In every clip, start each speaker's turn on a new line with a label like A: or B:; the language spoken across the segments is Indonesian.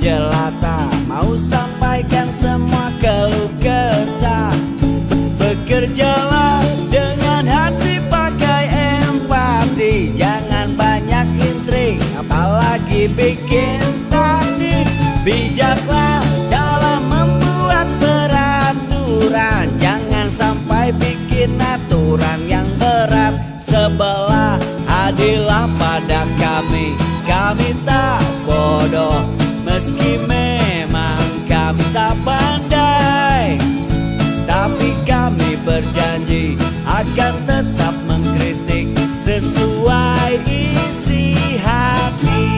A: jelata, mau sampaikan semua keluh kesah. Bekerjalah dengan hati, pakai empati, jangan banyak intrik, apalagi bikin taktik. Bijaklah dalam membuat peraturan, jangan sampai bikin aturan yang berat. Sebelah hadilah pada kami, kami tak bodoh, meski memang kami tak pandai, tapi kami berjanji akan tetap mengkritik sesuai isi hati.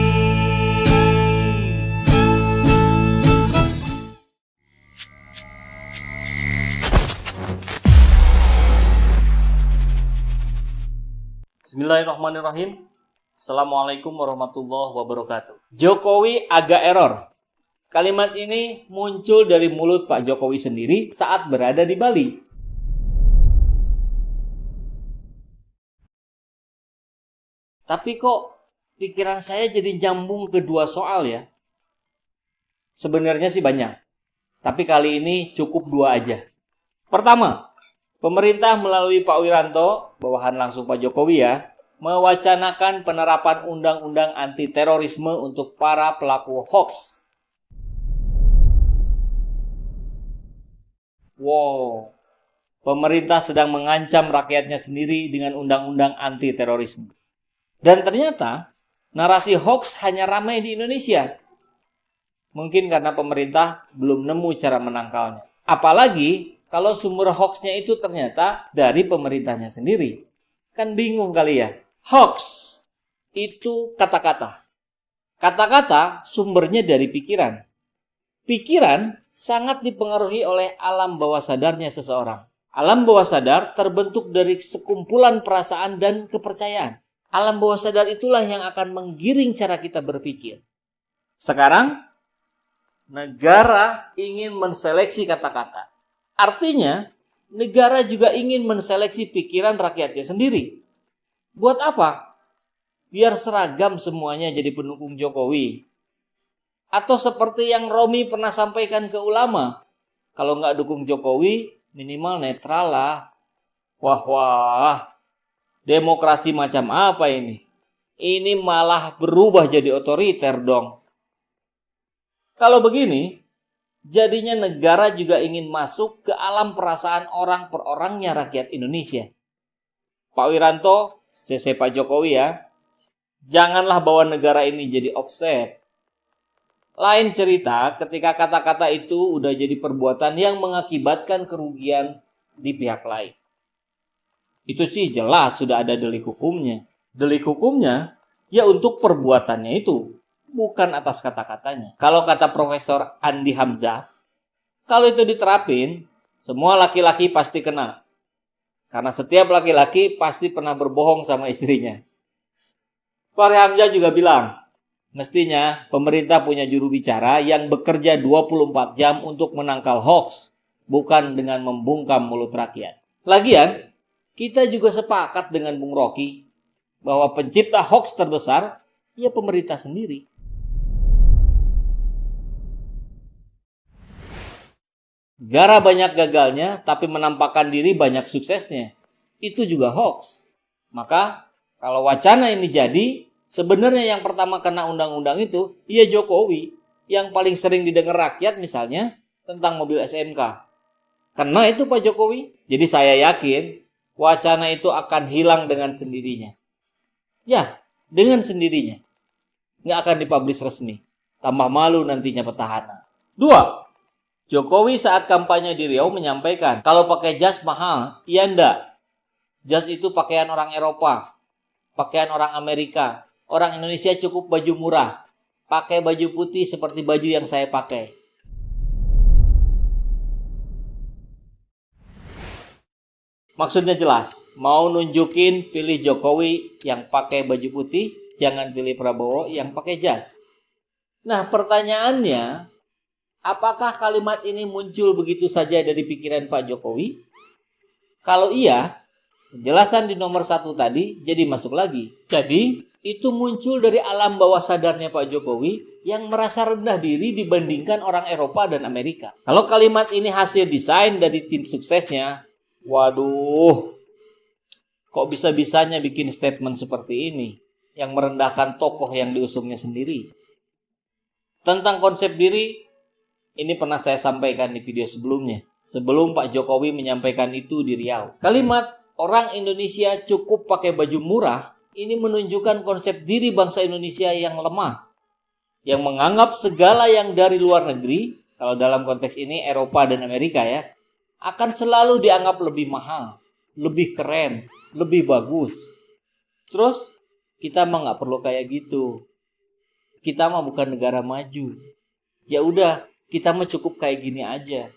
B: Bismillahirrahmanirrahim. Assalamualaikum warahmatullahi wabarakatuh. Jokowi agak error. Kalimat ini muncul dari mulut Pak Jokowi sendiri saat berada di Bali. Tapi kok pikiran saya jadi nyambung ke dua soal ya? Sebenarnya sih banyak, tapi kali ini cukup dua aja. Pertama, pemerintah melalui Pak Wiranto, bawahan langsung Pak Jokowi ya, mewacanakan penerapan undang-undang anti terorisme untuk para pelaku hoax. Wow, pemerintah sedang mengancam rakyatnya sendiri dengan undang-undang anti terorisme. Dan ternyata narasi hoax hanya ramai di Indonesia. Mungkin karena pemerintah belum nemu cara menangkalnya. Apalagi kalau sumber hoaxnya itu ternyata dari pemerintahnya sendiri. Kan bingung kali ya. Hoax itu kata-kata. Kata-kata sumbernya dari pikiran. Pikiran sangat dipengaruhi oleh alam bawah sadarnya seseorang. Alam bawah sadar terbentuk dari sekumpulan perasaan dan kepercayaan. Alam bawah sadar itulah yang akan menggiring cara kita berpikir. Sekarang, negara ingin menseleksi kata-kata. Artinya, negara juga ingin menseleksi pikiran rakyatnya sendiri. Buat apa? Biar seragam semuanya jadi pendukung Jokowi. Atau seperti yang Romi pernah sampaikan ke ulama, kalau nggak dukung Jokowi, minimal netral lah. Wah, demokrasi macam apa ini? Ini malah berubah jadi otoriter dong. Kalau begini, jadinya negara juga ingin masuk ke alam perasaan orang per orangnya rakyat Indonesia. Pak Wiranto, CC Pak Jokowi ya, janganlah bawa negara ini jadi offset. Lain cerita ketika kata-kata itu udah jadi perbuatan yang mengakibatkan kerugian di pihak lain. Itu sih jelas sudah ada delik hukumnya. Delik hukumnya ya untuk perbuatannya itu, bukan atas kata-katanya. Kalau kata Profesor Andi Hamzah, kalau itu diterapin, semua laki-laki pasti kena. Karena setiap laki-laki pasti pernah berbohong sama istrinya. Pak Hamzah juga bilang, mestinya pemerintah punya juru bicara yang bekerja 24 jam untuk menangkal hoax, bukan dengan membungkam mulut rakyat. Lagian, kita juga sepakat dengan Bung Rocky bahwa pencipta hoax terbesar ya pemerintah sendiri. Negara banyak gagalnya, tapi menampakkan diri banyak suksesnya. Itu juga hoax. Maka, kalau wacana ini jadi, sebenarnya yang pertama kena undang-undang itu, ya Jokowi. Yang paling sering didengar rakyat misalnya, tentang mobil SMK. Kena itu Pak Jokowi. Jadi saya yakin, wacana itu akan hilang dengan sendirinya. Ya, dengan sendirinya. Nggak akan dipublish resmi. Tambah malu nantinya petahana. 2. Jokowi saat kampanye di Riau menyampaikan, kalau pakai jas mahal, iya enggak. Jas itu pakaian orang Eropa, pakaian orang Amerika. Orang Indonesia cukup baju murah. Pakai baju putih seperti baju yang saya pakai. Maksudnya jelas, mau nunjukin pilih Jokowi yang pakai baju putih, jangan pilih Prabowo yang pakai jas. Nah, pertanyaannya, apakah kalimat ini muncul begitu saja dari pikiran Pak Jokowi? Kalau iya, Penjelasan di nomor 1 tadi jadi masuk lagi. Jadi, itu muncul dari alam bawah sadarnya Pak Jokowi yang merasa rendah diri dibandingkan orang Eropa dan Amerika. Kalau kalimat ini hasil desain dari tim suksesnya, waduh, kok bisa-bisanya bikin statement seperti ini yang merendahkan tokoh yang diusungnya sendiri. Tentang konsep diri, ini pernah saya sampaikan di video sebelumnya, sebelum Pak Jokowi menyampaikan itu di Riau. Kalimat orang Indonesia cukup pakai baju murah ini menunjukkan konsep diri bangsa Indonesia yang lemah, yang menganggap segala yang dari luar negeri, kalau dalam konteks ini Eropa dan Amerika ya, akan selalu dianggap lebih mahal, lebih keren, lebih bagus. Terus kita mah nggak perlu kayak gitu. Kita mah bukan negara maju. Ya udah, kita mah cukup kayak gini aja.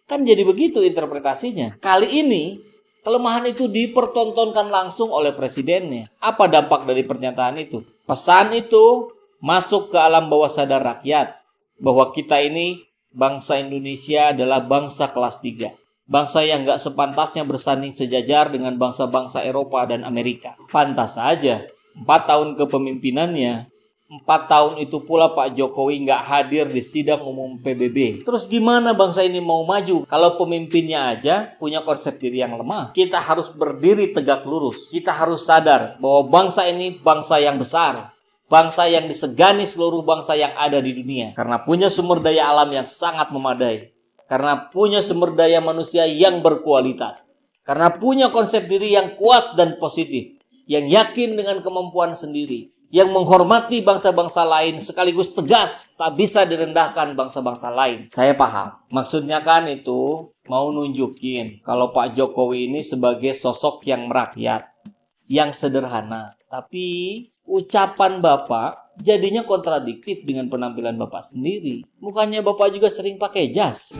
B: Kan jadi begitu interpretasinya. Kali ini kelemahan itu dipertontonkan langsung oleh presidennya. Apa dampak dari pernyataan itu? Pesan itu masuk ke alam bawah sadar rakyat bahwa kita ini bangsa Indonesia adalah bangsa kelas 3. Bangsa yang gak sepantasnya bersanding sejajar dengan bangsa-bangsa Eropa dan Amerika. Pantas saja 4 tahun kepemimpinannya, 4 tahun itu pula Pak Jokowi gak hadir di sidang umum PBB. Terus gimana bangsa ini mau maju kalau pemimpinnya aja punya konsep diri yang lemah? Kita harus berdiri tegak lurus. Kita harus sadar bahwa bangsa ini bangsa yang besar, bangsa yang disegani seluruh bangsa yang ada di dunia. Karena punya sumber daya alam yang sangat memadai. Karena punya sumber daya manusia yang berkualitas. Karena punya konsep diri yang kuat dan positif. Yang yakin dengan kemampuan sendiri. Yang menghormati bangsa-bangsa lain sekaligus tegas, tak bisa direndahkan bangsa-bangsa lain. Saya paham. Maksudnya kan itu mau nunjukin kalau Pak Jokowi ini sebagai sosok yang merakyat, yang sederhana. Tapi ucapan Bapak jadinya kontradiktif dengan penampilan Bapak sendiri. Bukannya Bapak juga sering pakai jas?